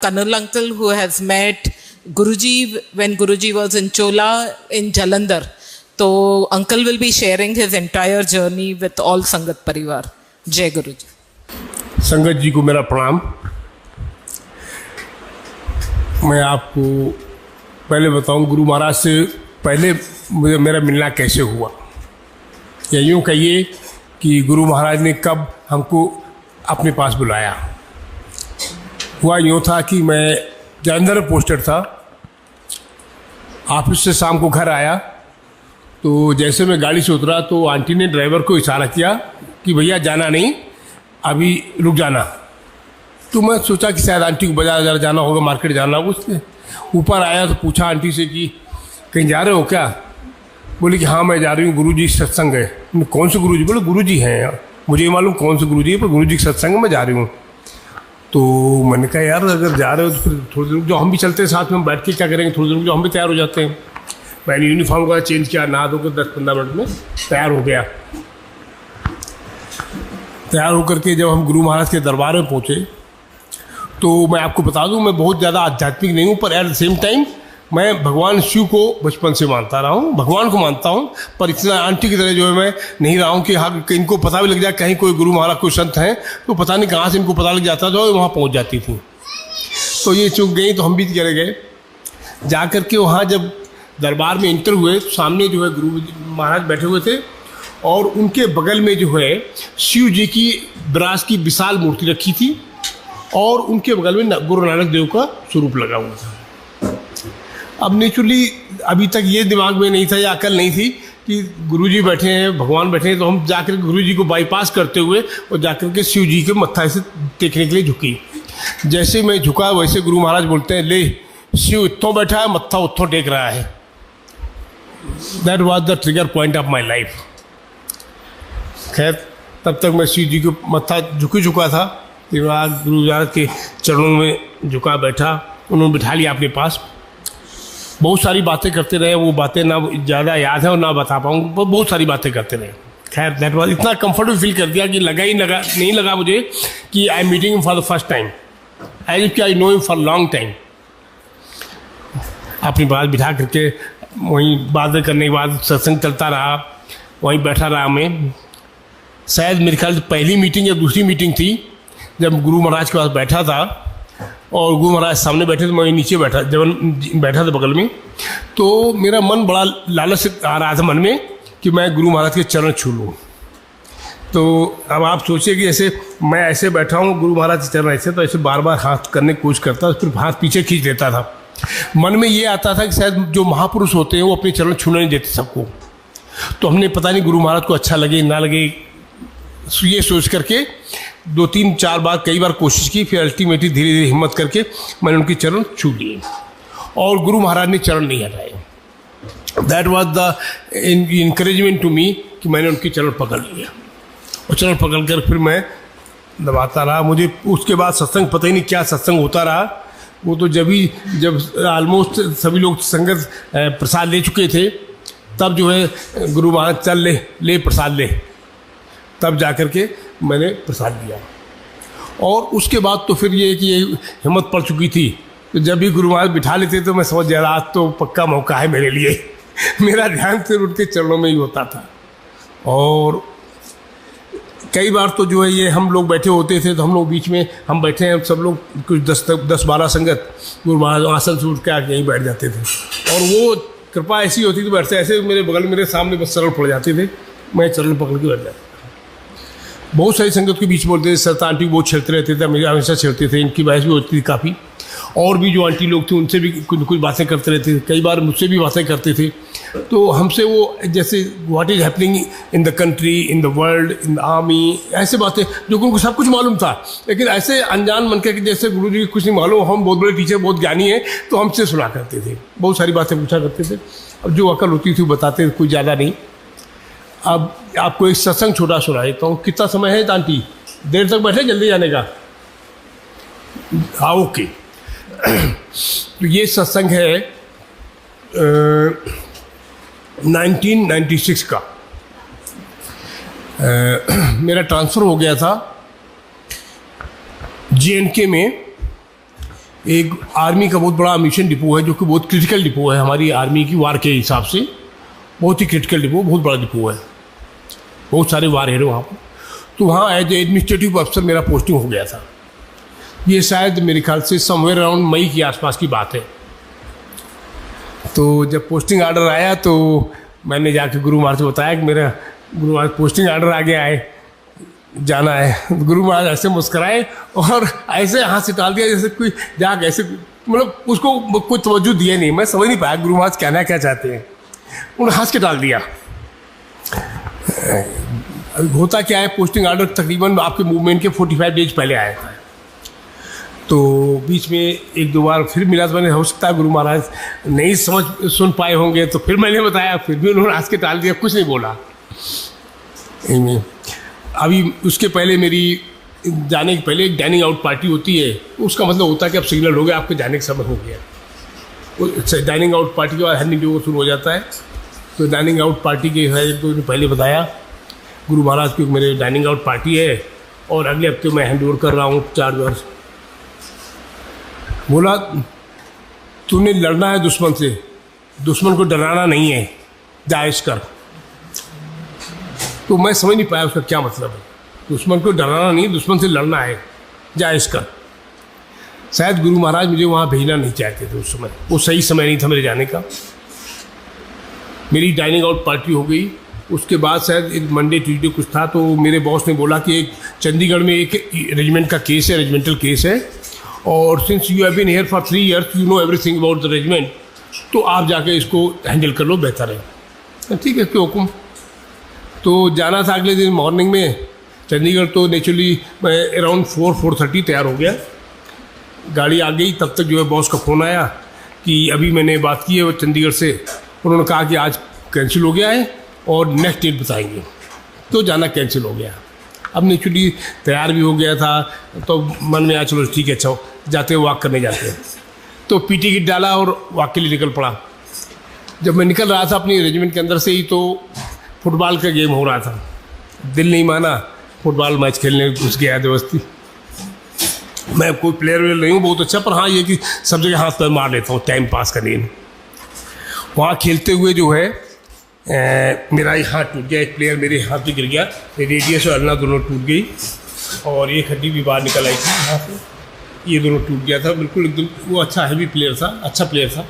Kanal uncle who has met Guruji when Guruji was in Chola in Jalandhar. So uncle will be sharing his entire journey with all Sangat Parivar. Jai Guruji. संगत जी को मेरा प्रणाम। मैं आपको पहले बताऊं गुरु महाराज से पहले मुझे मेरा मिलना कैसे हुआ, या यूँ कहिए कि गुरु महाराज ने कब हमको अपने पास बुलाया। हुआ यूँ था कि मैं जालंधर पोस्टेड था, ऑफिस से शाम को घर आया तो जैसे मैं गाड़ी से उतरा तो आंटी ने ड्राइवर को इशारा किया कि भैया जाना नहीं, अभी रुक जाना। तो मैं सोचा कि शायद आंटी को बाजार जाना होगा, मार्केट जाना होगा। उसने ऊपर आया तो पूछा आंटी से कि कहीं जा रहे हो क्या? बोले कि हाँ मैं जा रही हूँ, गुरुजी सत्संग है। कौन से गुरुजी? बोले गुरुजी हैं, मुझे मालूम कौन से गुरुजी है, पर गुरुजी के सत्संग में जा रही हूँ। तो मैंने कहा यार अगर जा रहे हो तो फिर थोड़ी देर रुक जाओ, हम भी चलते हैं साथ में, बैठ के क्या करेंगे, थोड़ी देर रुक जाओ, हम भी तैयार हो जाते हैं। मैंने यूनिफॉर्म का चेंज किया, नहा धो कर 10-15 मिनट में तैयार हो गया। तैयार होकर के जब हम गुरु महाराज के दरबार में पहुँचे तो मैं आपको बता दूं मैं बहुत ज़्यादा आध्यात्मिक नहीं हूँ, पर एट द सेम टाइम मैं भगवान शिव को बचपन से मानता रहा हूँ, भगवान को मानता हूँ, पर इतना आंटी की तरह जो है मैं नहीं रहा हूँ कि हाँ इनको पता भी लग जाए कहीं कोई गुरु महाराज कोई संत हैं तो पता नहीं कहाँ से इनको पता लग जाता था और वहाँ पहुँच जाती थी। तो ये चूक गई तो हम भी चले गए। जा कर के वहाँ जब दरबार में इंटर हुए तो सामने जो है गुरु महाराज बैठे हुए थे और उनके बगल में जो है शिव जी की ब्रास की विशाल मूर्ति रखी थी और उनके बगल में गुरु नानक देव का स्वरूप लगा हुआ था। अब नेचुरली अभी तक ये दिमाग में नहीं था या अकल नहीं थी कि गुरुजी बैठे हैं, भगवान बैठे हैं, तो हम जाकर गुरुजी को बाईपास करते हुए और जाकर के शिव जी के मत्था से टेकने के लिए झुकी। जैसे मैं झुका वैसे गुरु महाराज बोलते हैं ले शिव इत्थों बैठा है, मत्था उत्थों टेक रहा है। That was the trigger point of my life. खैर तब तक मैं शिव जी को मत्था झुका था, गुरु महाराज के चरणों में झुका बैठा, उन्होंने बिठा लिया अपने पास। बहुत सारी बातें करते रहे, वो बातें ना ज़्यादा याद है और ना बता पाऊँगा, पर बहुत सारी बातें करते रहे। खैर दैट वाज इतना कंफर्टेबल फील कर दिया कि नहीं लगा मुझे कि I am meeting him for the first time, as if I know him for long time. अपनी बात बिठा करके वहीं बातें करने के बाद सत्संग चलता रहा, वहीं बैठा रहा। मैं शायद मेरे ख्याल से पहली मीटिंग या दूसरी मीटिंग थी जब गुरु महाराज के पास बैठा था और गुरु महाराज सामने बैठे थे, मैं नीचे बैठा था बगल में। तो मेरा मन बड़ा लालच आ रहा था मन में कि मैं गुरु महाराज के चरण छू लूँ। तो अब आप सोचिए कि ऐसे मैं ऐसे बैठा हूँ, गुरु महाराज के चरण ऐसे, तो ऐसे बार बार हाथ करने की कोशिश करता, फिर हाथ पीछे खींच लेता था। मन में ये आता था कि शायद जो महापुरुष होते हैं वो अपने चरण छूने नहीं देते सबको। तो हमने पता नहीं गुरु महाराज को अच्छा लगे ना लगे ये सोच करके 2-3-4 बार कई बार कोशिश की, फिर अल्टीमेटली धीरे धीरे हिम्मत करके मैंने उनके चरण छू लिए और गुरु महाराज ने चरण नहीं हटाए। That was the encouragement to me कि मैंने उनके चरण पकड़ लिया और चरण पकड़ कर फिर मैं दबाता रहा। मुझे उसके बाद सत्संग पता ही नहीं क्या सत्संग होता रहा। वो तो जब ऑलमोस्ट सभी लोग संगत प्रसाद ले चुके थे तब जो है गुरु महाराज चल ले प्रसाद ले, तब जा कर के मैंने प्रसाद लिया। और उसके बाद तो फिर ये कि ये हिम्मत पड़ चुकी थी, तो जब भी गुरु महाराज बिठा लेते तो मैं समझ गया आज तो पक्का मौका है मेरे लिए। मेरा ध्यान फिर उनके चरणों में ही होता था। और कई बार तो जो है ये हम लोग बैठे होते थे तो हम लोग बीच में हम बैठे हैं सब लोग कुछ 10-12 संगत गुरु महाराज आसन से उठ के आके यहीं बैठ जाते थे और वो कृपा ऐसी होती थी बैठते ऐसे मेरे बगल मेरे सामने बस चरण पड़ जाते थे, मैं चरण पकड़ के बैठ जाता। बहुत सारी संगत के बीच बोलते थे, सरता आंटी बहुत छेड़ते रहते थे, मेरे हमेशा छेड़ते थे, इनकी बहस भी होती थी काफ़ी। और भी जो आंटी लोग थे उनसे भी कुछ बातें करते रहते थे, कई बार मुझसे भी बातें करते थे। तो हमसे वो जैसे what is happening in the country, in the world, in the army, ऐसे बातें जो कि उनको सब कुछ मालूम था, लेकिन ऐसे अनजान मन के जैसे गुरु जी कुछ नहीं मालूम, हम बहुत बड़े टीचर बहुत ज्ञानी हैं, तो हमसे सुना करते थे, बहुत सारी बातें पूछा करते थे। अब जो अकल होती थी बताते थे, कुछ ज़्यादा नहीं। अब आपको एक सत्संग छोटा सुना देता हूँ। कितना समय है आंटी? देर तक बैठे, जल्दी जाने का? हाँ ओके। तो ये सत्संग है 1996 का। मेरा ट्रांसफ़र हो गया था JNK में एक आर्मी का बहुत बड़ा मिशन डिपो है, जो कि बहुत क्रिटिकल डिपो है हमारी आर्मी की वार के हिसाब से, बहुत ही क्रिटिकल डिपो, बहुत बड़ा डिपो है, बहुत सारे वार हेड वहाँ पर। तो वहाँ एज एडमिनिस्ट्रेटिव अफसर मेरा पोस्टिंग हो गया था। ये शायद मेरे ख्याल से समवेयर अराउंड मई के आसपास की बात है। तो जब पोस्टिंग ऑर्डर आया तो मैंने जाके गुरु महाराज को बताया कि मेरा गुरु महाराज पोस्टिंग ऑर्डर आगे आए, जाना है। गुरु महाराज ऐसे मुस्कराए और ऐसे हाथ से टाल दिया जैसे कोई जाके ऐसे, मतलब उसको कोई तवज्जो दिया नहीं। मैं समझ नहीं पाया गुरु महाराज कहना क्या चाहते हैं, उन्होंने हंस के टाल दिया। होता क्या है, पोस्टिंग ऑर्डर तकरीबन आपके मूवमेंट के 45 डेज पहले आया था। तो बीच में एक दो बार फिर मिला तो मैंने, हो सकता है गुरु महाराज नहीं सुन पाए होंगे, तो फिर मैंने बताया, फिर भी उन्होंने हंस के टाल दिया, कुछ नहीं बोला। अभी उसके पहले मेरी जाने के पहले एक डाइनिंग आउट पार्टी होती है, उसका मतलब होता है कि अब सिग्नल हो गया, आपके जाने का समय हो गया। डाइनिंग आउट पार्टी के बाद हैंडिंग ओवर शुरू हो जाता है। तो डाइनिंग आउट पार्टी के तो पहले बताया गुरु महाराज की मेरे डाइनिंग आउट पार्टी है और अगले हफ्ते मैं हैंड ओवर कर रहा हूँ चार्ज। बोला तूने लड़ना है दुश्मन से, दुश्मन को डराना नहीं है, जायज़ कर। तो मैं समझ नहीं पाया उसका क्या मतलब है। दुश्मन को डराना नहीं, दुश्मन से लड़ना है, जायज़ कर। शायद गुरु महाराज मुझे वहाँ भेजना नहीं चाहते थे उस समय, वो सही समय नहीं था मेरे जाने का। मेरी डाइनिंग आउट पार्टी हो गई। उसके बाद शायद एक मंडे ट्यूजडे कुछ था, तो मेरे बॉस ने बोला कि एक चंडीगढ़ में एक रेजिमेंट का केस है, रेजिमेंटल केस है, और since you have been here for 3 years you know everything about the regiment, तो आप जाके इसको हैंडल कर लो, बेहतर है। ठीक है, क्यों हुक्म। तो जाना था अगले दिन मॉर्निंग में चंडीगढ़। तो नेचुरली मैं अराउंड 4-4:30 तैयार हो गया, गाड़ी आ गई। तब तक जो है बॉस का फ़ोन आया कि अभी मैंने बात की है वो चंडीगढ़ से, उन्होंने कहा कि आज कैंसिल हो गया है और नेक्स्ट डेट बताएंगे। तो जाना कैंसिल हो गया। अब नेचुरली तैयार भी हो गया था, तो मन में आया चलो ठीक है, अच्छा जाते हैं, वॉक करने जाते हैं। तो पीटी किट डाला और वॉक के लिए निकल पड़ा। जब मैं निकल रहा था अपनी रेजिमेंट के अंदर से ही, तो फुटबॉल का गेम हो रहा था। दिल नहीं माना, फुटबॉल मैच खेलने घुस गया दोस्ती। मैं कोई प्लेयर वेयर नहीं हूँ बहुत अच्छा, पर हाँ ये कि सब जगह हाथ पैर मार लेता हूँ टाइम पास करने में। वहाँ खेलते हुए जो है मेरा एक हाथ टूट गया, एक प्लेयर मेरे हाथ में गिर गया, रेडियस और अल्ना दोनों टूट गई और एक हड्डी भी बाहर निकल आई थी यहाँ से, ये दोनों टूट गया था बिल्कुल एकदम। वो अच्छा हैवी प्लेयर था, अच्छा प्लेयर था,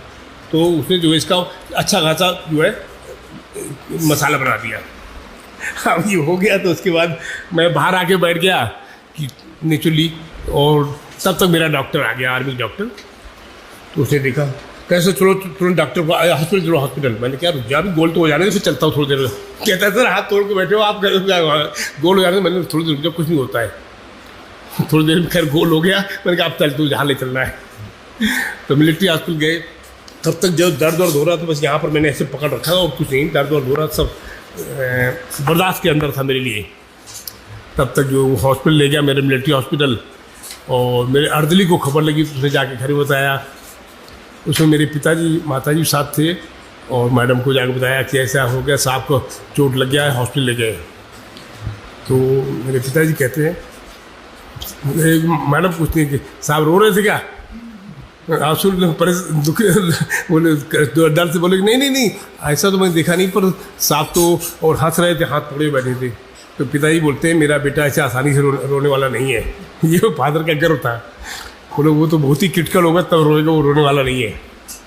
तो उसने जो है इसका अच्छा खासा जो है मसाला बना दिया। अब ये हो गया तो उसके बाद मैं बाहर आके बैठ गया कि नेचुरली, और तब तक मेरा डॉक्टर आ गया, आर्मी डॉक्टर। तो उसने देखा कैसे, चलो तुरंत डॉक्टर को, हॉस्पिटल चलो हॉस्पिटल। मैंने क्या रुक जा, अभी गोल तो हो जाने, फिर चलता हूँ थोड़ी देर। कहता है सर हाथ तोड़ के बैठे हो आप, गोल हो जाने। मैंने थोड़ी देर रुक जा, कुछ नहीं होता है। थोड़ी देर में खैर गोल हो गया। मैंने कहा अब चल तू जहाँ ले चलना है। तो मिलिट्री हॉस्पिटल गए। तब तक जब दर्द हो रहा था, बस यहाँ पर मैंने ऐसे पकड़ रखा था और कुछ नहीं, दर्द हो रहा सब बर्दाश्त के अंदर था मेरे लिए। तब तक जो हॉस्पिटल ले गया मेरे मिलिट्री हॉस्पिटल, और मेरे अर्दली को खबर लगी तो उसने जाके घर बताया। उसमें मेरे पिताजी माताजी साथ थे, और मैडम को जाकर बताया कि ऐसा हो गया, साहब को चोट लग गया है, हॉस्पिटल ले गए। तो मेरे पिताजी कहते हैं, मैडम पूछती है कि साहब रो रहे थे क्या, आंसू दुख बोले, दर्द से बोले कि नहीं ऐसा तो मैंने देखा नहीं, पर साहब तो और हंस रहे थे, हाथ पकड़े बैठे थे। तो पिताजी बोलते हैं मेरा बेटा ऐसे आसानी से रोने वाला नहीं है, ये फादर का गर्व था। बोले वो तो बहुत ही क्रिटिकल होगा तब रोएगा, वो रोने वाला नहीं है।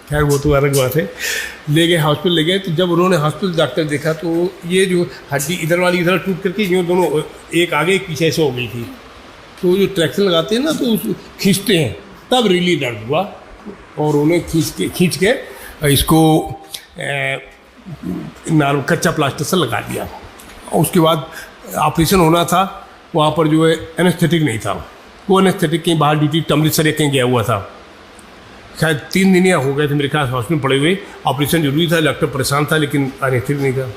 खैर वो तो अलग बात है। ले गए हॉस्पिटल ले गए। तो जब उन्होंने हॉस्पिटल डॉक्टर देखा तो ये जो हड्डी इधर वाली इधर टूट करके यूँ दोनों एक आगे एक पीछे ऐसे हो गई थी। तो जो ट्रैक्शन लगाते हैं ना, तो उसको खींचते हैं, तब रियली दर्द हुआ। और उन्हें खींच के इसको कच्चा प्लास्टर से लगा दिया। और उसके बाद ऑपरेशन होना था। वहाँ पर जो है एनेस्थेटिक नहीं था, वो एनेस्थेटिक कहीं बाहर ड्यूटी अमृतसर या कहीं गया हुआ था। शायद 3 दिन या हो गए थे मेरे ख्याल हॉस्पिटल पड़े हुए। ऑपरेशन जरूरी था, डॉक्टर परेशान था, लेकिन एनेस्थेटिक नहीं था।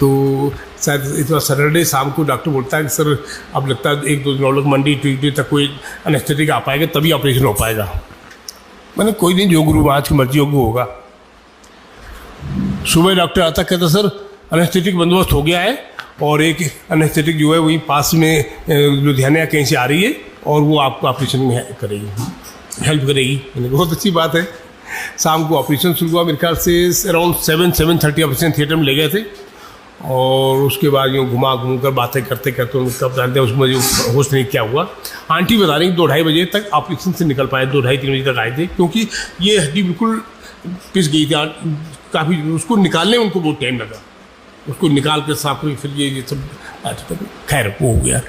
तो शायद इतना सैटरडे शाम को डॉक्टर बोलता है कि सर अब लगता है 1-2 दिन और लोग मंडे ट्यूजडे तक कोई एनेस्थेटिक आ पाएगा, तभी ऑपरेशन हो पाएगा। मैंने कोई नहीं, जो गुरु महाराज की मर्जी होगी होगा। सुबह डॉक्टर आता, कहता सर एनेस्थेटिक बंदोबस्त हो गया है, और एक एनेस्थेटिक जो है वही पास में लुधियाना कहीं से आ रही है, और वो आपको ऑपरेशन में हेल्प करेगी। मैंने बहुत अच्छी बात है। शाम को ऑपरेशन शुरू हुआ, मेरे ख्याल से अराउंड 7-7:30 ऑपरेशन थिएटर में ले गए थे, और उसके बाद यूँ घुमा कर बातें करते करते उनको कब जानते हैं उसमें जो होश नहीं क्या हुआ। आंटी बता रही 2-2:30 बजे तक ऑपरेशन से निकल पाए, 2-2:30-3 बजे तक आए थे, क्योंकि ये हड्डी बिल्कुल पिस गई थी काफ़ी। उसको निकालने में उनको बहुत टाइम लगा, उसको निकाल के साफ हुई, फिर ये सब खैर वो हो गया।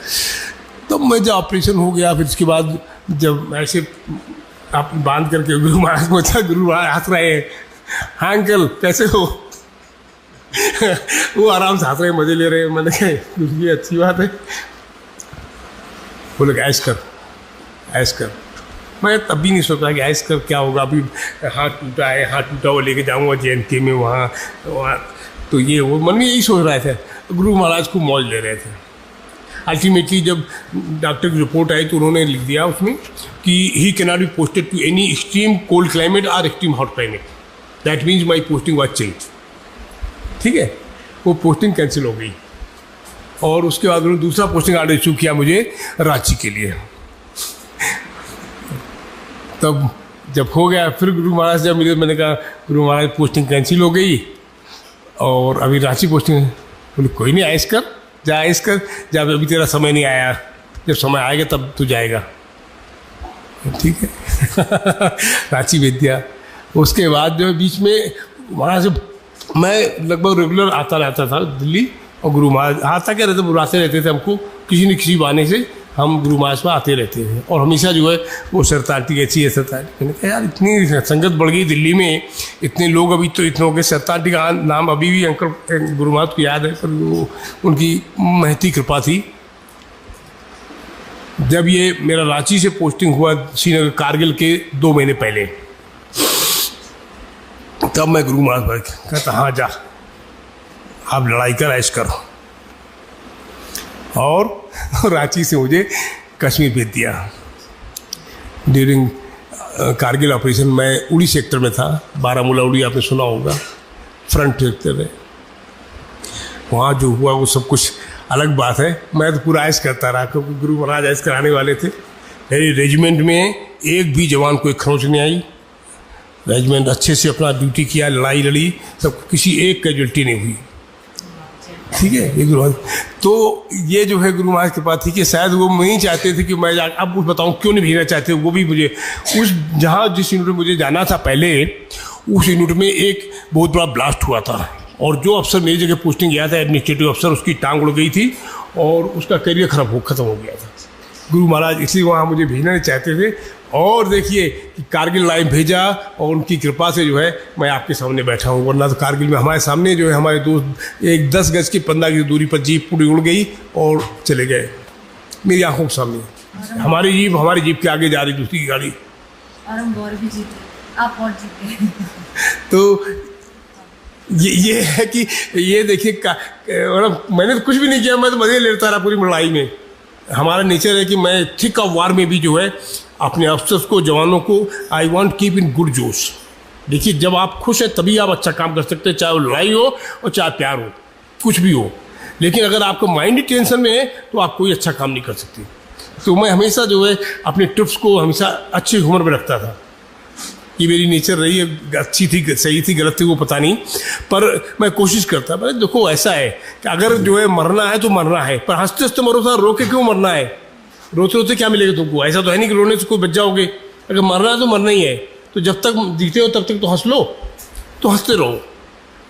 तब मैं जब ऑपरेशन हो गया, फिर इसके बाद जब ऐसे आप बांध करके गुरु महाराज पूछा, गुरु महाराज हंस रहे हैं, हाँ अंकल कैसे हो वो आराम से हंस रहे, मजे ले रहे हैं। मैंने कहा ये अच्छी बात है। बोले ऐश कर, ऐश कर। मैं तब भी नहीं सोचा कि ऐश कर क्या होगा, अभी हाथ टूटा है, हाथ टूटा हुआ लेके जाऊँगा JNK में, वहाँ तो ये वो मन में यही सोच रहे थे। गुरु महाराज को मौज ले रहे थे। अल्टीमेटली जब डॉक्टर की रिपोर्ट आई तो उन्होंने लिख दिया उसमें कि he can not be posted to any extreme cold climate और extreme hot climate, that means my posting was change. ठीक है, वो पोस्टिंग कैंसिल हो गई, और उसके बाद उन्होंने दूसरा पोस्टिंग ऑर्डर इशू किया मुझे रांची के लिए। तब जब हो गया, फिर गुरु महाराज जब मिले, मैंने कहा गुरु महाराज पोस्टिंग कैंसिल हो गई और अभी रांची पोस्टिंग है। बोले कोई नहीं, ऐश कर, जा ऐश कर, जब अभी तेरा समय नहीं आया, जब समय आएगा तब तू जाएगा। ठीक है रांची भेज दिया। उसके बाद जो बीच में वहाँ से मैं लगभग रेगुलर आता रहता था दिल्ली, और गुरु महाराज आता क्या रहते, बुलाते रहते थे हमको किसी न किसी बहाने से, हम गुरु महाराज पर आते रहते थे। और हमेशा जो है वो सरताटी कैसी है, सरताटी। मैंने कहा यार इतनी संगत बढ़ गई दिल्ली में, इतने लोग अभी तो इतने हो गए, सरताटी का नाम अभी भी अंकल गुरु महाराज को याद है, पर वो उनकी महती कृपा थी। जब ये मेरा रांची से पोस्टिंग हुआ श्रीनगर कारगिल के 2 महीने पहले, तब मैं गुरु महाराज भाई कहता हाँ जा, आप लड़ाई कर, ऐश करो। और रांची से मुझे कश्मीर भेज दिया। ड्यूरिंग कारगिल ऑपरेशन मैं उड़ी सेक्टर में था, बारामूला उड़ी आपने सुना होगा, फ्रंट सेक्टर में। वहाँ जो हुआ वो सब कुछ अलग बात है। मैं तो पूरा ऐश करता रहा, क्योंकि गुरु महाराज ऐश कराने वाले थे। मेरी रेजिमेंट में एक भी जवान को एक खरोंच नहीं आई। रेजिमेंट अच्छे से अपना ड्यूटी किया, लड़ाई लड़ी, सब, किसी एक कैजुअल्टी नहीं हुई। ठीक है, ये गुरु महाराज। तो ये जो है गुरु महाराज के पास थी कि शायद वो नहीं चाहते थे कि मैं अब कुछ बताऊँ, क्यों नहीं भेजना चाहते, वो भी मुझे उस जहाँ जिस यूनिट में मुझे जाना था पहले, उस यूनिट में एक बहुत बड़ा ब्लास्ट हुआ था, और जो अफसर मेरी जगह पोस्टिंग गया था, एडमिनिस्ट्रेटिव अफसर, उसकी टांग उड़ गई थी और उसका करियर ख़त्म हो गया था। गुरु महाराज इसलिए वहाँ मुझे भेजना नहीं चाहते थे। और देखिए कि कारगिल लाइन भेजा, और उनकी कृपा से जो है मैं आपके सामने बैठा हूँ, वरना तो कारगिल में हमारे सामने जो है हमारे दोस्त एक 10 गज की 15 की दूरी पर जीप पूरी उड़ गई और चले गए मेरी आंखों के सामने। हमारी जीप के आगे जा रही दूसरी की गाड़ी, और हम और भी जीते, आप और जीते। तो ये है कि ये देखिए मैंने तो कुछ भी नहीं किया, मैं तो मजे लेता रहा पूरी लड़ाई में। हमारा नेचर है कि मैं थिक ऑफ वार में भी जो है अपने अफसर्स को, जवानों को, I want keep in good जोश। देखिए जब आप खुश हैं तभी आप अच्छा काम कर सकते हैं, चाहे वो लड़ाई हो और चाहे प्यार हो, कुछ भी हो। लेकिन अगर आपका माइंड टेंशन में है तो आप कोई अच्छा काम नहीं कर सकते। तो मैं हमेशा जो है अपने ट्रिप्स को हमेशा अच्छी उम्र में रखता था। ये मेरी नेचर रही है, अच्छी थी, सही थी, गलत थी वो पता नहीं, पर मैं कोशिश करता। पर देखो ऐसा है कि अगर जो है मरना है तो मरना है, पर हंसते हंसते मरो, था रो के क्यों मरना है? रोते रोते क्या मिलेगा तुमको? ऐसा तो है नहीं कि रोने से कोई बच जाओगे। अगर मरना है तो मरना ही है, तो जब तक जीते हो तब तक तो हंस लो, तो हंसते रहो।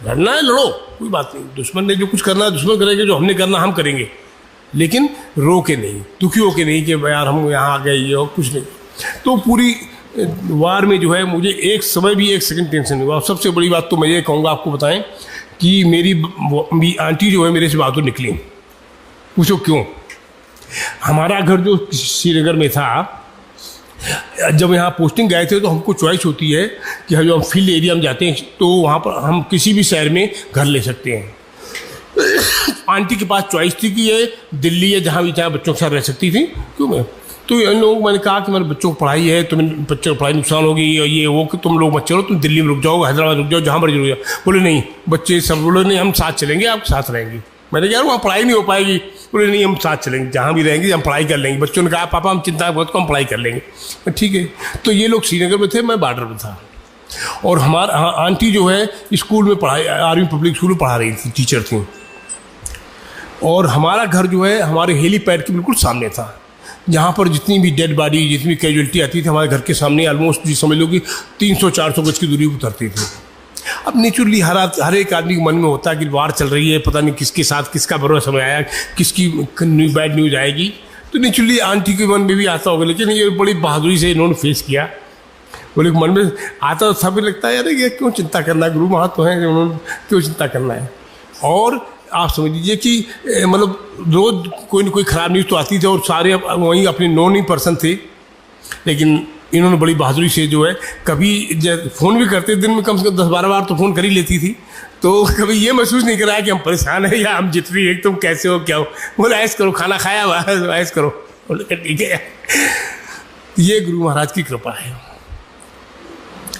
लड़ना है लड़ो, कोई बात नहीं, दुश्मन ने जो कुछ करना है दुश्मन करेंगे, जो हमने करना हम करेंगे, लेकिन रो के नहीं, दुखी हो के नहीं कि यार हम यहाँ आ गए, ये और कुछ नहीं। तो पूरी वार में जो है मुझे एक समय भी एक सेकंड टेंशन नहीं हुआ। सबसे बड़ी बात तो मैं ये कहूँगा आपको बताएं कि मेरी आंटी जो है मेरे से बहादुर निकली। पूछो क्यों? हमारा घर जो श्रीनगर में था, जब यहाँ पोस्टिंग गए थे तो हमको चॉइस होती है कि जो हम फील्ड एरिया में जाते हैं तो वहाँ पर हम किसी भी शहर में घर ले सकते हैं। आंटी के पास चॉइस थी कि ये दिल्ली या जहाँ भी चाहे बच्चों के साथ रह सकती थी। क्यों? मैं तो इन लोगों को मैंने कहा कि मेरे बच्चों को पढ़ाई है, तुम्हें बच्चों को पढ़ाई नुकसान होगी, ये वो कि तुम लोग मत चलो, तुम दिल्ली में रुक जाओ, हैदराबाद रुक जाओ, जहाँ मर्जी रुक जाओ। बोले नहीं, बच्चे सब बोले नहीं, हम साथ चलेंगे, आप साथ रहेंगे। मैंने कहा यार वहाँ पढ़ाई नहीं हो पाएगी। बोले नहीं हम साथ चलेंगे, जहाँ भी रहेंगे हम पढ़ाई कर लेंगे। बच्चों ने कहा पापा हम चिंता मत करो हम पढ़ाई कर लेंगे। ठीक है। तो ये लोग श्रीनगर में थे, मैं बॉर्डर में था। और हमारा आंटी जो है स्कूल में पढ़ाई, आर्मी पब्लिक स्कूल में पढ़ा रही थी, टीचर थी। और हमारा घर जो है हमारे हेलीपैड के बिल्कुल सामने था, जहाँ पर जितनी भी डेड बॉडी, जितनी भी कैजुअलिटी आती थी हमारे घर के सामने ऑलमोस्ट जी समझ लो कि 300-400 गज की दूरी उतरती थी। अब नेचुरली हर एक आदमी के मन में होता है कि वार चल रही है, पता नहीं किसके साथ किसका बुरा समय आया, किसकी बैड न्यूज़ आएगी, तो नेचुरली आंटी के मन में भी आता होगा। लेकिन ये बड़ी बहादुरी से इन्होंने फेस किया। बोले मन में आता तो सभी लगता है यार ये क्यों चिंता करना है, गुरु महाराज तो हैं, उन्होंने क्यों चिंता करना है। और आप समझ लीजिए कि मतलब रोज़ कोई ना कोई ख़राब न्यूज़ तो आती थी और सारे वहीं अपने नॉन ही पर्सन थे। लेकिन इन्होंने बड़ी बहादुरी से जो है कभी फ़ोन भी करते, दिन में कम से कम 10-12 बार तो फ़ोन कर ही लेती थी। तो कभी ये महसूस नहीं कराया कि हम परेशान हैं या हम जित रही है, तुम कैसे हो क्या हो। बोले ऐश करो, खाना खाया हुआ है ऐश करो। बोले ठीक है। ये गुरु महाराज की कृपा है।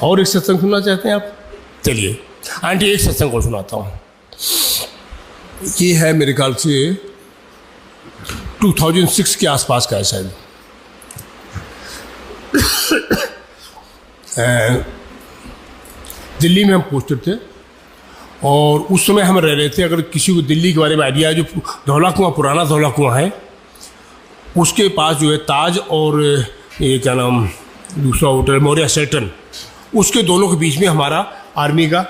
और एक सत्संग सुनना चाहते हैं आप? चलिए आंटी एक सत्संग को सुनाता हूँ। ये है मेरे ख्याल से 2006 के आसपास का है शायद। दिल्ली में हम पोस्टेड थे और उस समय हम रह रहे थे। अगर किसी को दिल्ली के बारे में आइडिया है, जो धौला कुआं, पुराना धौला कुआं है, उसके पास जो है ताज और ये क्या नाम दूसरा होटल मौर्य सेटन, उसके दोनों के बीच में हमारा आर्मी का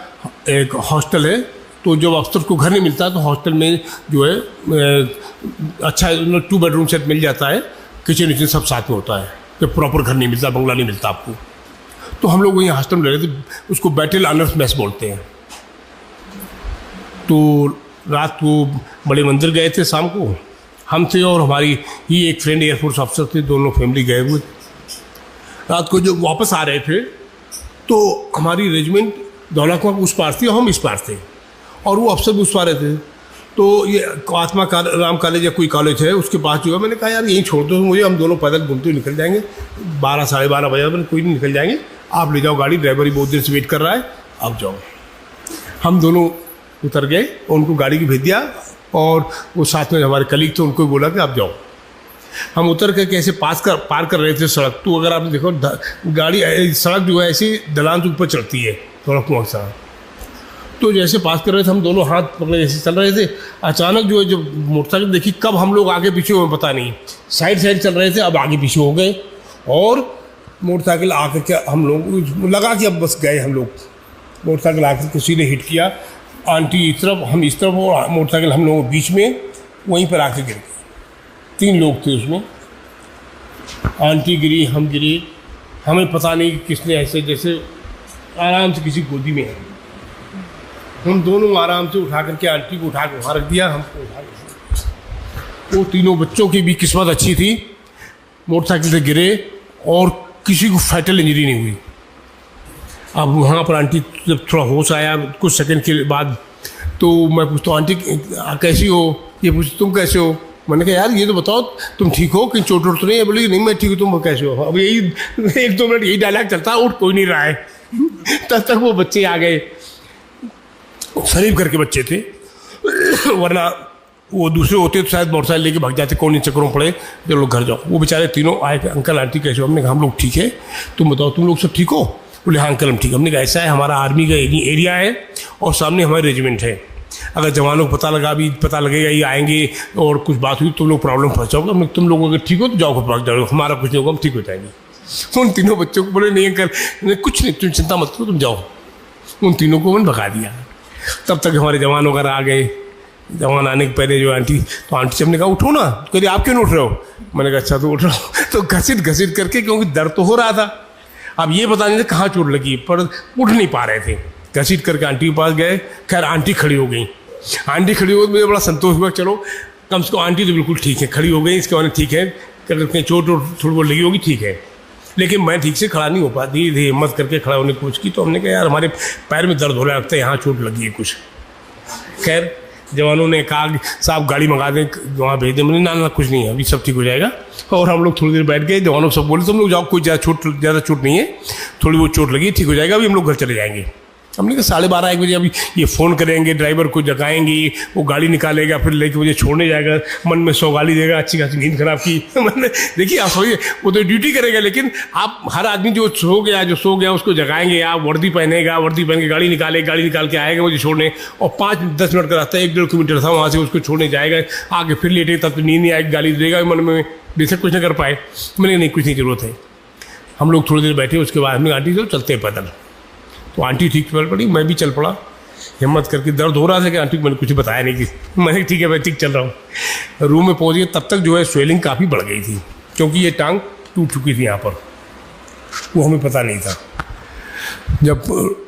एक हॉस्टल है। तो जब अफसर को घर नहीं मिलता तो हॉस्टल में जो है अच्छा 2 बेडरूम सेट मिल जाता है, किचन विचन सब साथ में होता है। तो प्रॉपर घर नहीं मिलता, बंगला नहीं मिलता आपको। तो हम लोग वहीं हॉस्टल में रह रहे थे, उसको बैटल ऑनर्स मेस बोलते हैं। तो रात को बड़े मंदिर गए थे, शाम को हम थे और हमारी ही एक फ्रेंड एयरफोर्स अफसर थे, दोनों फैमिली गए हुए। रात को जब वापस आ रहे थे तो हमारी रेजिमेंट धौला कुआं उस पार थी और हम इस पार थे और वो अफसर भी उस पार थे। तो ये आत्मा राम कॉलेज या कोई कॉलेज है उसके पास जो है, मैंने कहा यार यहीं छोड़ दो मुझे, हम दोनों पैदल घूमते हुए निकल जाएंगे। 12-12:30 बजे मैंने कोई नहीं निकल जाएंगे, आप ले जाओ गाड़ी, ड्राइवर ही बहुत देर से वेट कर रहा है, आप जाओ। हम दोनों उतर गए, उनको गाड़ी की भेज दिया और वो साथ में हमारे कलीग थे, उनको बोला कि आप जाओ। हम उतर कर कैसे पार कर रहे थे सड़क। तो अगर आपने देखो गाड़ी सड़क जो है ऐसी ढलान से ऊपर चढ़ती है थोड़ा कुआं सा। तो जैसे पास कर रहे थे हम दोनों हाथ पकड़े जैसे चल रहे थे, अचानक जो है जब मोटरसाइकिल देखी, कब हम लोग आगे पीछे हुए पता नहीं, साइड चल रहे थे, अब आगे पीछे हो गए और मोटरसाइकिल आकर के हम लोग लगा कि अब बस गए हम लोग। मोटरसाइकिल आकर के सीधे हिट किया, आंटी इस तरफ हम इस तरफ और मोटरसाइकिल हम लोगों के बीच में वहीं पर आके गिर गए। 3 लोग थे उसमें, आंटी गिरी, हम गिरी, हमें पता नहीं किसने ऐसे जैसे आराम से किसी गोदी में है, हम दोनों आराम से उठा करके आंटी को उठा के वहाँ रख दिया, हमको उठा के। वो तीनों बच्चों की भी किस्मत अच्छी थी, मोटरसाइकिल से गिरे और किसी को फैटल इंजरी नहीं हुई। अब वहाँ पर आंटी जब थोड़ा होश आया कुछ सेकंड के बाद, तो मैं पूछता हूँ आंटी कैसी हो, ये पूछती तुम कैसे हो। मैंने कहा यार ये तो बताओ तुम ठीक हो, कहीं चोट वोट तो नहीं है। बोली नहीं मैं ठीक हूँ, तुम कैसे हो। अब यही 1-2 मिनट यही डायलॉग चलता है, उठ कोई नहीं रहा है। तब तक वो बच्चे आ गए, शरीफ करके बच्चे थे, वरना वो दूसरे होते तो शायद मोटरसाइकिल लेके भाग जाते, कौन इन चक्करों पड़े, जो लोग घर जाओ। वो बेचारे तीनों आए थे, अंकल आंटी कैसे हो। हमने कहा हम लोग ठीक है, तुम बताओ तुम लोग सब ठीक हो। बोले हाँ अंकल हम ठीक। हमने कहा ऐसा है हमारा आर्मी का एरिया है और सामने हमारी रेजिमेंट है, अगर जवानों को पता लगेगा ये आएंगे और कुछ बात हुई तुम लोग प्रॉब्लम फंस जाओगे। हमने तुम लोग अगर ठीक हो तो जाओ भाग जाओ, हमारा कुछ नहीं होगा, हम ठीक हो जाएंगे। उन तीनों बच्चों को बोले नहीं अंकल कुछ नहीं, तुम चिंता मत करो, तुम जाओ। उन तीनों को मैंने भगा दिया। तब तक हमारे जवान वगैरह आ गए। जवान आने के पहले जो आंटी, तो आंटी से हमने कहा उठो ना, तो कह आप क्यों नहीं उठ रहे हो। मैंने कहा अच्छा तो उठ रहा हूँ। तो घसीट करके, क्योंकि दर्द तो हो रहा था, अब ये पता नहीं था कहाँ चोट लगी, पर उठ नहीं पा रहे थे। घसीट करके आंटी के पास गए, खैर आंटी खड़ी हो गई। आंटी खड़ी हो गई, मुझे बड़ा संतोष हुआ, चलो कम से कम आंटी तो बिल्कुल ठीक है, खड़ी हो गई, इसके बाद ठीक है, अगर कहीं चोट थोड़ी बहुत लगी होगी ठीक है। लेकिन मैं ठीक से खड़ा नहीं हो पाती, धीरे हिम्मत करके खड़ा होने की कोशिश की। तो हमने कहा यार हमारे पैर में दर्द हो रहा लगता है, यहाँ चोट लगी है कुछ। खैर जवानों ने कहा साहब गाड़ी मंगा दें, वहाँ भेज दें। मैंने ना कुछ नहीं है, अभी सब ठीक हो जाएगा। और हम लोग थोड़ी देर बैठ गए, जवानों सब बोले तुम लोग जाओ, कोई ज़्यादा चोट नहीं है, थोड़ी बहुत चोट लगी ठीक हो जाएगा, अभी हम लोग घर चले जाएंगे। हमने कहा 12:30 1 बजे अभी ये फ़ोन करेंगे, ड्राइवर को जगाएंगे, वो गाड़ी निकालेगा, फिर लेके मुझे छोड़ने जाएगा, मन में 100 गाली देगा, अच्छी खासी नींद खराब की। मैंने देखिए आप सोइए, वो तो ड्यूटी करेगा, लेकिन आप हर आदमी जो सो गया उसको जगाएंगे, आप वर्दी पहनेगा, वर्दी पहन के गाड़ी निकाल के आएगा मुझे छोड़ने, और 5-10 मिनट का रास्ता 1-1.5 किलोमीटर था, वहाँ से उसको छोड़ने जाएगा, आगे फिर लेटे, तब तो नींद नहीं आएगी, गाली देगा मन में, बेशक कुछ ना कर पाए। मैंने नहीं, कुछ नहीं ज़रूरत है। हम लोग थोड़ी देर बैठे, उसके बाद हमने आंटी से चलते हैं पैदल, तो आंटी ठीक चल पड़ी, मैं भी चल पड़ा हिम्मत करके। दर्द हो रहा था कि आंटी को मैंने कुछ बताया नहीं कि मैंने ठीक है मैं ठीक चल रहा हूँ। रूम में पहुँच गए, तब तक जो है स्वेलिंग काफ़ी बढ़ गई थी, क्योंकि ये टांग टूट चुकी थी यहाँ पर, वो हमें पता नहीं था। जब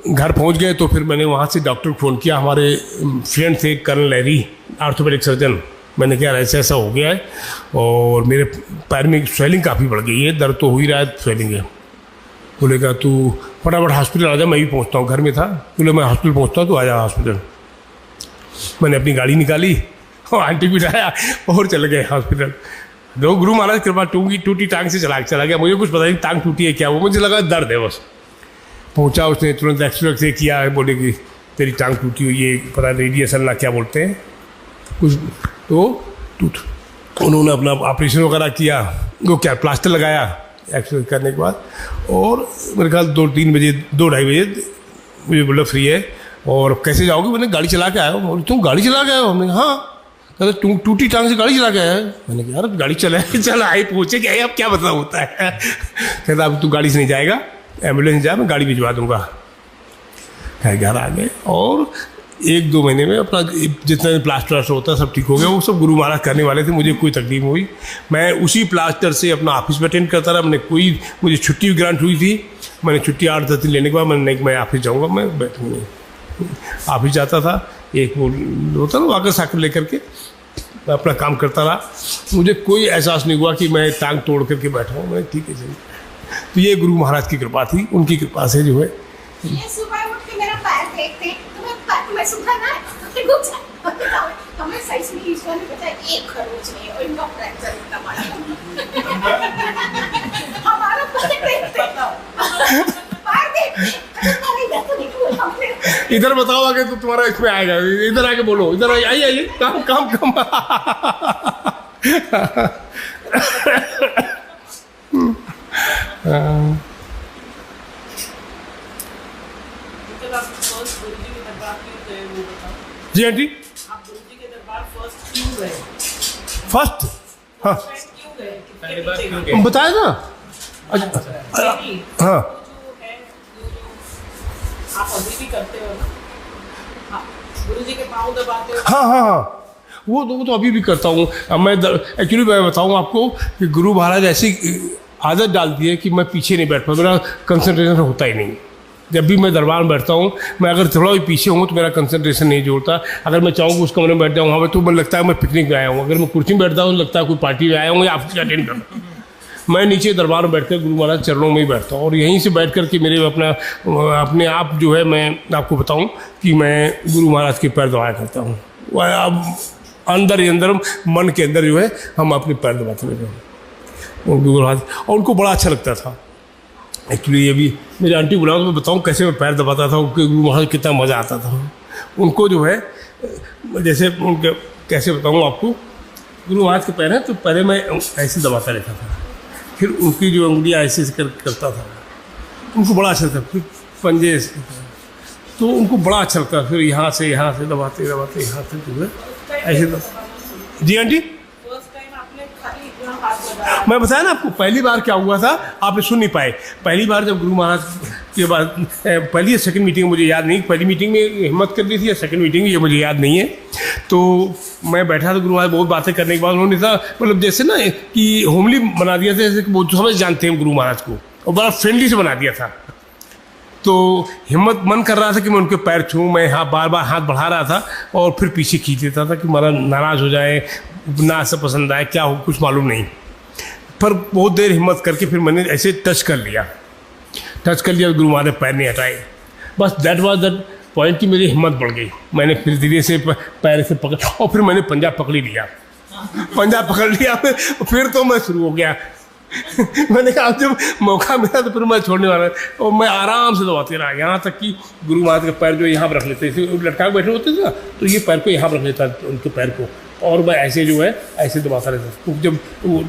घर पहुँच गए तो फिर मैंने वहाँ से डॉक्टर को फ़ोन किया, हमारे फ्रेंड थे कर्नल लैरी, ऑर्थोपेडिक सर्जन। मैंने कहा ऐसा हो गया है और मेरे पैर में स्वेलिंग काफ़ी बढ़ गई है, दर्द तो हो ही रहा है, स्वेलिंग है। बोलेगा तू फटाफट हॉस्पिटल आ जा, मैं भी पहुंचता हूँ, घर में था। बोले मैं हॉस्पिटल पहुंचता हूँ, तो आ जा हॉस्पिटल। मैंने अपनी गाड़ी निकाली और आंटी को बिठाया और चले गए हॉस्पिटल। जो गुरु महाराज कृपा टूटी टांग से चला गया, मुझे कुछ पता नहीं टांग टूटी है क्या, वो मुझे लगा दर्द है बस। पहुँचा, उसने तुरंत एक्सरे किया, बोले कि तेरी टांग टूटी हुई है, पता रेडिएशन ना क्या बोलते हैं कुछ, तो टूट। उन्होंने अपना ऑपरेशन वगैरह किया, वो क्या प्लास्टर लगाया एक्सरे करने के बाद, और मेरे ख्याल 2-3 बजे 2-2:30 बजे मुझे बोला फ्री है और कैसे जाओगे। मैंने गाड़ी चला के आया हूँ। तुम गाड़ी चला के आए हो? हमने हाँ। कहते टूटी टांग से गाड़ी चला के आया है? मैंने कहा यार गाड़ी चल आए पहुँचे क्या, अब क्या मतलब होता है। कहता अब तू गाड़ी से नहीं जाएगा, एम्बुलेंस जा, मैं गाड़ी भिजवा दूँगा। घर आ गए और 1-2 महीने में अपना जितना प्लास्टर होता है सब ठीक हो गया। वो सब गुरु महाराज करने वाले थे, मुझे कोई तकलीफ हुई। मैं उसी प्लास्टर से अपना ऑफिस में अटेंड करता रहा। मुझे छुट्टी ग्रांट हुई थी, मैंने छुट्टी 8-10 दिन लेने के बाद मैं ऑफिस जाऊँगा, मैं बैठूँगा। ऑफिस जाता था, एक वो होता ना वाकर साकर लेकर के मैं अपना काम करता रहा। मुझे कोई एहसास नहीं हुआ कि मैं टांग तोड़ करके बैठा हूँ। मैं ठीक है चलिए। तो ये गुरु महाराज की कृपा थी, उनकी कृपा से जो है। सुबह उठ के मेरा पैर देखते मैं सुबह ना हमें सही से ईश्वर ने बताया एक खरोच नहीं और इनका फ्रैक्चर इतना बड़ा हमारा इधर बताओ आगे तो तुम्हारा इसमें आएगा। इधर आके बोलो, इधर आइए काम जी आंटी, आप गुरुजी के दरबार फर्स्ट क्यों गए? फर्स्ट हाँ क्यों गए? बताया ना। हाँ आप अभी भी करते हो ना, गुरुजी के पाँव दबाते हो? हाँ वो तो अभी भी करता हूँ मैं। एक्चुअली मैं बताऊँ आपको कि गुरु महाराज ऐसी आदत डालती है कि मैं पीछे नहीं बैठ पाता, मेरा कंसंट्रेशन होता ही नहीं। जब भी मैं दरबार में बैठता हूँ, मैं अगर थोड़ा भी पीछे हूँ तो मेरा कंसंट्रेशन नहीं जोड़ता। अगर मैं चाहूँ उस कमरे में बैठ जाऊँ वहाँ पर, तो मुझे लगता है मैं पिकनिक में आया हूँ। अगर मैं कुर्सी में बैठता हूँ तो लगता है कोई पार्टी में आया हूँ या आपसे अटेंड करना। मैं नीचे दरबार में बैठकर गुरु महाराज चरणों में ही बैठता हूँ और यहीं से बैठ कर के मेरे अपने आप जो है, मैं आपको बताऊँ कि मैं गुरु महाराज के पैर दबाया करता हूँ। अब अंदर ही अंदर मन के अंदर जो है हम अपने पैर दबाते रहते हैं गुरु महाराज, और उनको बड़ा अच्छा लगता था। एक्चुअली ये भी मेरी आंटी बुलाओ तो मैं बताऊँ कैसे मैं पैर दबाता था, उनके गुरु महाराज कितना मज़ा आता था उनको जो है। जैसे उनके कैसे बताऊँ आपको, गुरु महाराज के पैर हैं तो पहले मैं ऐसे दबाता रहता था, फिर उनकी जो उंगलियाँ ऐसे करता था, उनको बड़ा अच्छा लगता। फिर पंजे तो उनको बड़ा अच्छा लगता। फिर यहाँ से दबाते यहाँ से जो है ऐसे जी आंटी। मैं बताया ना आपको पहली बार क्या हुआ था, आपने सुन नहीं पाए। पहली बार जब गुरु महाराज के बाद, पहली या सेकंड मीटिंग मुझे याद नहीं, पहली मीटिंग में हिम्मत कर दी थी या सेकंड मीटिंग ये मुझे याद नहीं है। तो मैं बैठा था, गुरु महाराज बहुत बातें करने के बाद उन्होंने था मतलब जैसे ना कि होमली बना दिया था, जैसे कि वो समझ जानते हैं गुरु महाराज को, और बड़ा फ्रेंडली से बना दिया था। तो हिम्मत मन कर रहा था कि मैं उनके पैर छूँ, मैं बार बार हाथ बढ़ा रहा था और फिर पीछे खींच देता था कि महाराज नाराज़ हो जाए, ना से पसंद आए, क्या हो कुछ मालूम नहीं। पर बहुत देर हिम्मत करके फिर मैंने ऐसे टच कर लिया, गुरु महाराज पैर नहीं हटाए। बस दैट वाज दैट पॉइंट कि मेरी हिम्मत बढ़ गई। मैंने फिर धीरे से पैर से पकड़ और फिर मैंने पंजा पकड़ लिया, फिर तो मैं शुरू हो गया। मैंने कहा अब जब मौका मिला तो फिर मैं छोड़ने वाला, और मैं आराम से दबाते रहा, यहाँ तक कि गुरु महाराज का पैर जो यहाँ पर रख लेते थे, लटका के बैठे होते थे ना, तो ये पैर को यहाँ पर रख लेता उनके पैर को, और मैं ऐसे जो है ऐसे दबाता रहता। तो जब वो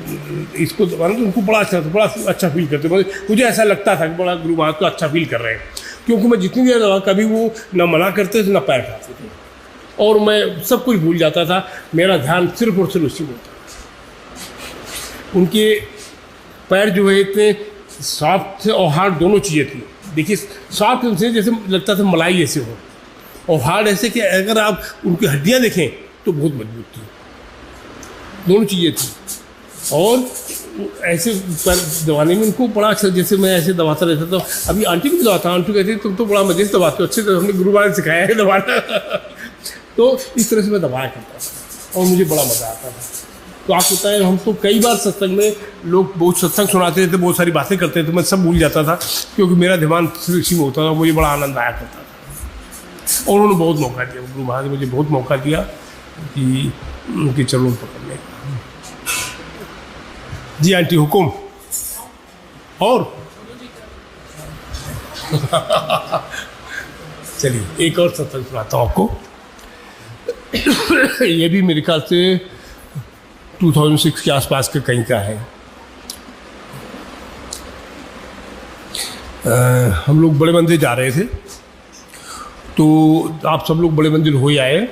इसको दबाना तो उनको बड़ा अच्छा फील करते, मुझे ऐसा लगता था कि बड़ा गुरु महाराज को अच्छा फील कर रहे हैं, क्योंकि मैं जितनी देर दबा कभी वो ना मना करते थे ना पैर उठाते थे, और मैं सब कुछ भूल जाता था, मेरा ध्यान सिर्फ और सिर्फ उसी में होता। उनके पैर जो है इतने सॉफ्ट थे और हार्ड दोनों चीज़ें थी। देखिए सॉफ्ट उनसे जैसे लगता था मलाई जैसे हो, और हार्ड ऐसे कि अगर आप उनकी हड्डियाँ देखें तो बहुत मजबूत थी, दोनों चीज़ें थी। और ऐसे पैर दबाने में उनको बड़ा अच्छा, जैसे मैं ऐसे दबाता रहता था, तो अभी आंटी भी दबाता, आंटी कहती तुम तो बड़ा मजे से दबाते हो, अच्छे से हमने गुरु महाराज ने सिखाया है दबाना। तो इस तरह से मैं दबाया करता था और मुझे बड़ा मज़ा आता था। तो आप होता है, हम तो कई बार सत्संग में लोग बहुत सत्संग सुनाते थे, बहुत सारी बातें करते थे, तो मैं सब भूल जाता था, क्योंकि मेरा ध्यान सिर्फ इसी में होता था, मुझे बड़ा आनंद आया करता था। और उन्होंने बहुत मौका दिया, गुरु महाराज ने मुझे बहुत मौका दिया कि उनके चरणों पकड़ने का। जी आंटी हुकुम। और चलिए एक और सत्संग सुनाता हूँ आपको। ये भी मेरे ख्याल से 2006 के आसपास का कहीं का है। हम लोग बड़े मंदिर जा रहे थे, तो आप सब लोग बड़े मंदिर हो ही आए।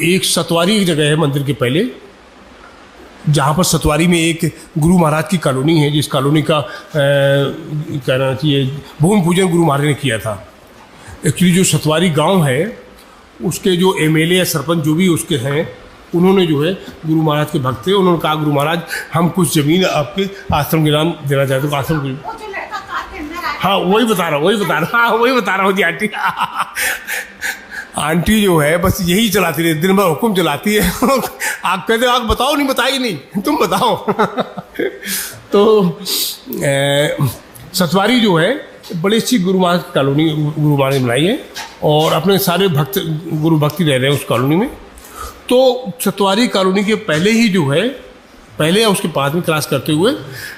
एक सतवारी की जगह है मंदिर के पहले, जहाँ पर सतवारी में एक गुरु महाराज की कॉलोनी है, जिस कॉलोनी का कहना चाहिए भूमि पूजन गुरु महाराज ने किया था। एक्चुअली जो सतवारी गांव है, उसके जो एमएलए या सरपंच जो भी उसके हैं, उन्होंने जो है गुरु महाराज के भक्त थे, उन्होंने कहा गुरु महाराज हम कुछ ज़मीन आपके आश्रम के नाम देना चाहते हो। आश्रम वो जो लड़का कार के अंदर आया, हाँ वही बता रहा हूँ जी आंटी। आंटी जो है बस यही चलाती रहती, दिन भर हुक्म चलाती है। आप कहते हो आप बताओ, नहीं बताई नहीं, तुम बताओ। तो सतवारी जो है बड़ी अच्छी गुरु महाराज की कॉलोनी गुरु महाराज ने बनाई है, और अपने सारे भक्त गुरु भक्ति रह रहे हैं उस कॉलोनी में। तो सतवारी कॉलोनी के पहले ही जो है, पहले उसके पास में क्रॉस करते हुए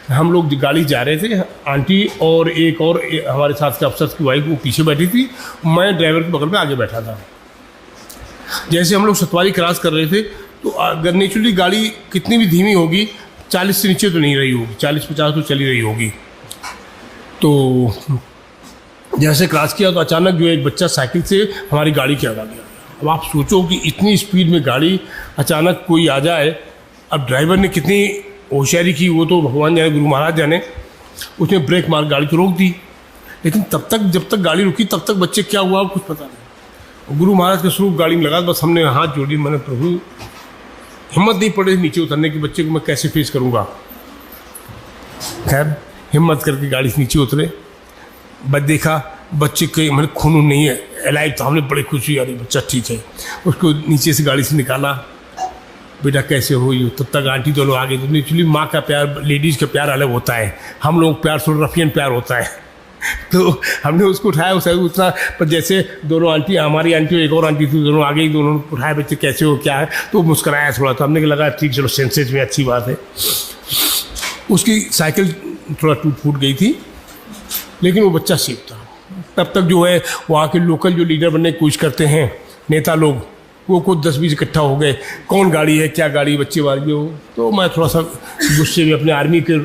हम लोग गाड़ी जा रहे थे, आंटी और एक और हमारे साथ के अफसर की वाइफ वो पीछे बैठी थी, मैं ड्राइवर के बगल में आगे बैठा था। जैसे हम लोग सतवारी क्रॉस कर रहे थे, तो अगर नेचुरली गाड़ी कितनी भी धीमी होगी, 40 से नीचे तो नहीं रही होगी, 40-50 तो चली रही होगी। तो जैसे क्रॉस किया तो अचानक जो एक बच्चा साइकिल से हमारी गाड़ी के आगे आ गया। अब आप सोचो कि इतनी स्पीड में गाड़ी अचानक कोई आ जाए, अब ड्राइवर ने कितनी होशियारी की वो तो भगवान जाने, गुरु महाराज जाने। उसने ब्रेक मार गाड़ी को रोक दी, लेकिन तब तक जब तक गाड़ी रुकी तब तक बच्चे क्या हुआ कुछ पता नहीं। गुरु महाराज का स्वरूप गाड़ी में लगा, बस हमने हाथ जोड़ी, मैंने प्रभु हिम्मत नहीं पड़ी नीचे उतरने की, बच्चे को मैं कैसे फेस करूँगा। खैर हिम्मत करके गाड़ी से नीचे उतरे, बस देखा बच्चे के मैंने खून नहीं है, अलाइव, तो हमने बड़ी खुशी आ रही, बच्चा ठीक है। उसको नीचे से गाड़ी से निकाला, बेटा कैसे हो ये, तब तक आंटी दोनों आ गई। तो एक्चुअली माँ का प्यार, लेडीज़ का प्यार अलग होता है, हम लोग प्यार थोड़ा रफियन प्यार होता है। तो हमने उसको उठाया, उसे उतना, पर जैसे दोनों आंटी, हमारी आंटी और एक और आंटी थी, दोनों आ गई, दोनों उठाया, बच्चे कैसे हो क्या है, तो मुस्कुराया थोड़ा, तो हमने लगा ठीक चलो सेंसेज में अच्छी बात है। उसकी साइकिल थोड़ा टूट फूट गई थी, लेकिन वो बच्चा सेफ था। तब तक जो है वहाँ के लोकल जो लीडर बनने की कोशिश करते हैं नेता लोग, वो कुछ 10-20 इकट्ठा हो गए, कौन गाड़ी है क्या गाड़ी, बच्चे वाली हो। तो मैं थोड़ा सा गुस्से में अपने आर्मी के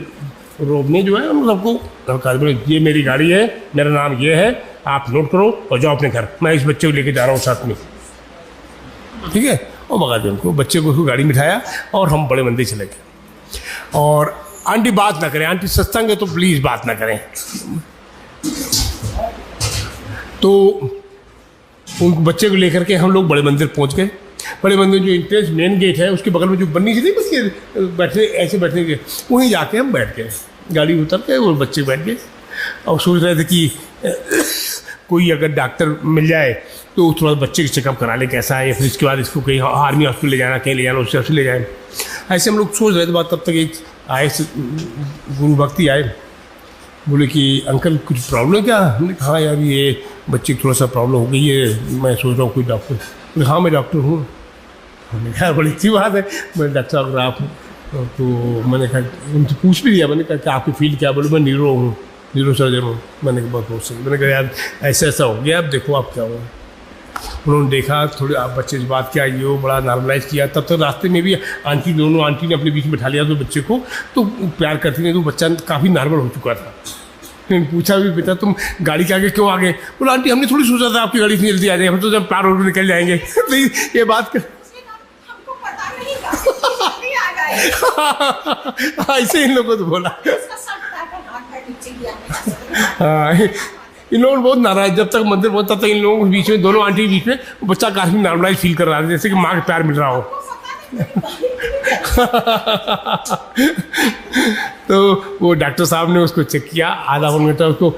रोब ने जो है उन सबको, ये मेरी गाड़ी है, मेरा नाम ये है, आप नोट करो और जाओ अपने घर, मैं इस बच्चे को लेके जा रहा हूँ साथ में, ठीक है। और भगा दिया उनको, बच्चे को उसको गाड़ी में बिठाया और हम बड़े मंदिर चले गए। और आंटी बात ना करें, आंटी सत्संग है तो प्लीज़ बात ना करें। तो उन बच्चे को लेकर के हम लोग बड़े मंदिर पहुंच गए। बड़े मंदिर जो एंट्रेंस मेन गेट है उसके बगल में जो बन्नी सी नहीं बच्चे बैठने, ऐसे बैठने के, वहीं जाके हम बैठ गए, गाड़ी उतर के और बच्चे बैठ गए। और सोच रहे थे कि कोई अगर डॉक्टर मिल जाए तो थोड़ा बच्चे की चेकअप करा ले कैसा है, फिर इसके बाद इसको कहीं आर्मी हॉस्पिटल ले जाना, कहीं ले जाना, उससे हॉस्पिटल ले जाए। ऐसे हम लोग सोच रहे थे बात। तब तक एक आए गुरु भक्ति आए, बोले कि अंकल कुछ प्रॉब्लम क्या। हमने कहा हाँ यार ये बच्चे की थोड़ा सा प्रॉब्लम हो गई है, मैं सोच रहा हूँ कोई डॉक्टर। बोले हाँ मैं डॉक्टर हूँ। हमने कहा बड़ी अच्छी बात है, मैं डॉक्टर अगर आप हूँ। तो मैंने कहा उनसे पूछ भी दिया, मैंने कहा कि आपकी फील्ड क्या? बोले मैं न्यूरो हूँ, न्यूरो सर्जन हूँ। मैंने कहा बहुत सही। मैंने कहा यार ऐसा ऐसा हो गया, अब देखो आप क्या हुआ। उन्होंने देखा, थोड़ी आप बच्चे से बात किया, ये वो बड़ा नॉर्मलाइज किया। तब तक रास्ते में भी दोनों आंटी ने अपने बीच में बैठा लिया तो बच्चे को, तो प्यार करती नहीं, तो बच्चा काफ़ी नॉर्मल हो चुका था। फिर पूछा भी, बेटा तुम गाड़ी के आगे क्यों आ गए? बोला आंटी हमने थोड़ी सोचा था आपकी गाड़ी इतनी जल्दी आ जाए, हम तो जब पार रोड निकल जाएंगे। तो ये बात कर हमको पता नहीं था कि आ गए। ऐसे इन लोगों को तो बोला। इसका सब पैटर्न हाथ का नीचे गया। हाँ, इन लोगों ने बहुत नाराज, जब तक मंदिर पहुंचता था इन लोगों के बीच में, दोनों आंटी के बीच में, बच्चा काफ़ी नॉर्मलाइज फील कर रहा था, जैसे कि माँ के प्यार मिल रहा हो। तो वो डॉक्टर साहब ने उसको चेक किया, आधा घंटा उसको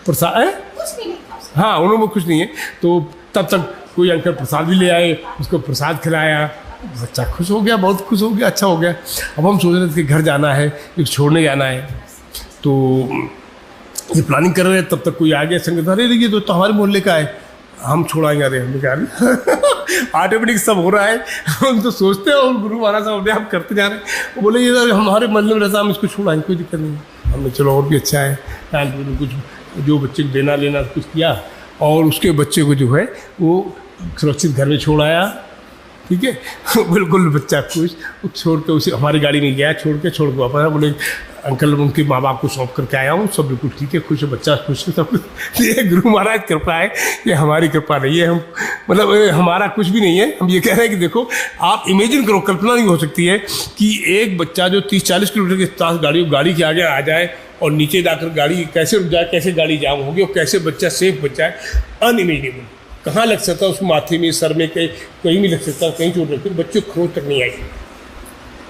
प्रसाद कुछ भी नहीं था। हाँ उन्होंने कुछ नहीं है। तो तब तक कोई अंकल प्रसाद भी ले आए, उसको प्रसाद खिलाया, बच्चा खुश हो गया, बहुत खुश हो गया, अच्छा हो गया। अब हम सोच रहे थे कि घर जाना है, एक छोड़ने जाना है, तो ये प्लानिंग कर रहे हैं। तब तक कोई आ गया संगत, अरे देखिए तो हमारे मोहल्ले का है, हम छोड़ाएंगे। अरे हमने कहा ऑटोमेटिक सब हो रहा है, हम तो सोचते हैं और गुरु महाराज साहब अपने आप करते जा रहे हैं। वो बोले ये तो हमारे मोहल्ले में रहता, हम इसको छोड़ाएंगे, कोई दिक्कत नहीं। हमने चलो और भी अच्छा है, कुछ जो बच्चे को देना लेना कुछ किया, और उसके बच्चे को जो है वो सुरक्षित घर में छोड़ आया। ठीक है, बिल्कुल बच्चा खुश। छोड़ के उसे हमारी गाड़ी में गया, छोड़ के वापस बोले अंकल उनके माँ बाप को सौंप करके आया हूँ, सब बिल्कुल ठीक है, खुश है, बच्चा खुश है, सब कुछ। ये गुरु महाराज कृपा है, ये हमारी कृपा नहीं है। हम मतलब हमारा कुछ भी नहीं है। हम ये कह रहे हैं कि देखो आप इमेजिन करो, कल्पना नहीं हो सकती है कि एक बच्चा जो 30-40 किलोमीटर की पास गाड़ी के आगे आ जाए और नीचे जाकर गाड़ी कैसे रुक जाए, कैसे गाड़ी जाम होगी और कैसे बच्चा सेफ बच जाए। अनइमेजिनेबल। कहाँ लग सकता है उसको, माथे में, सर में, कहीं भी लग सकता है, कहीं चोट लगती है। बच्चे को खरोच तक नहीं आई,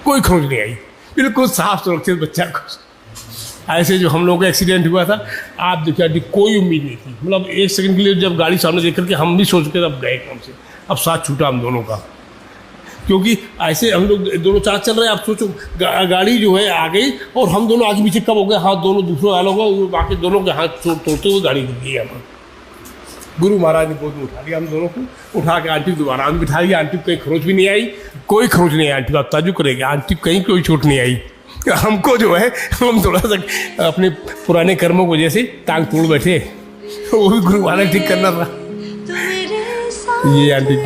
कोई खरोच नहीं आई, बिल्कुल साफ सुरक्षित बच्चा खुश। ऐसे जो हम लोगों का एक्सीडेंट हुआ था, आप देखिए कोई उम्मीद नहीं थी। मतलब एक सेकंड के लिए जब गाड़ी सामने देख करके हम भी सोच के अब गए कम से, अब साथ छूटा हम दोनों का। क्योंकि ऐसे हम लोग दोनों साथ चल रहे हैं, आप सोचो गाड़ी जो है आ गई और हम दोनों आगे पीछे कब हो गए, हाथ दोनों दूसरों वालों का, बाकी दोनों के हाथ तोड़ते हुए गाड़ी रुक गई। हम गुरु महाराज ने गोद में उठा लिया हम दोनों को, उठा के आंटी दोबारा में बिठा लिया। आंटी को कहीं खरोच भी नहीं आई, कोई खरोच नहीं आई। आंटी का ताजुब करेगी, आंटी को कहीं कोई चोट नहीं आई। हमको जो है हम थोड़ा सा अपने पुराने कर्मों की वजह से टांग तोड़ बैठे, वो भी गुरु महाराज ठीक करना था। ये आंटी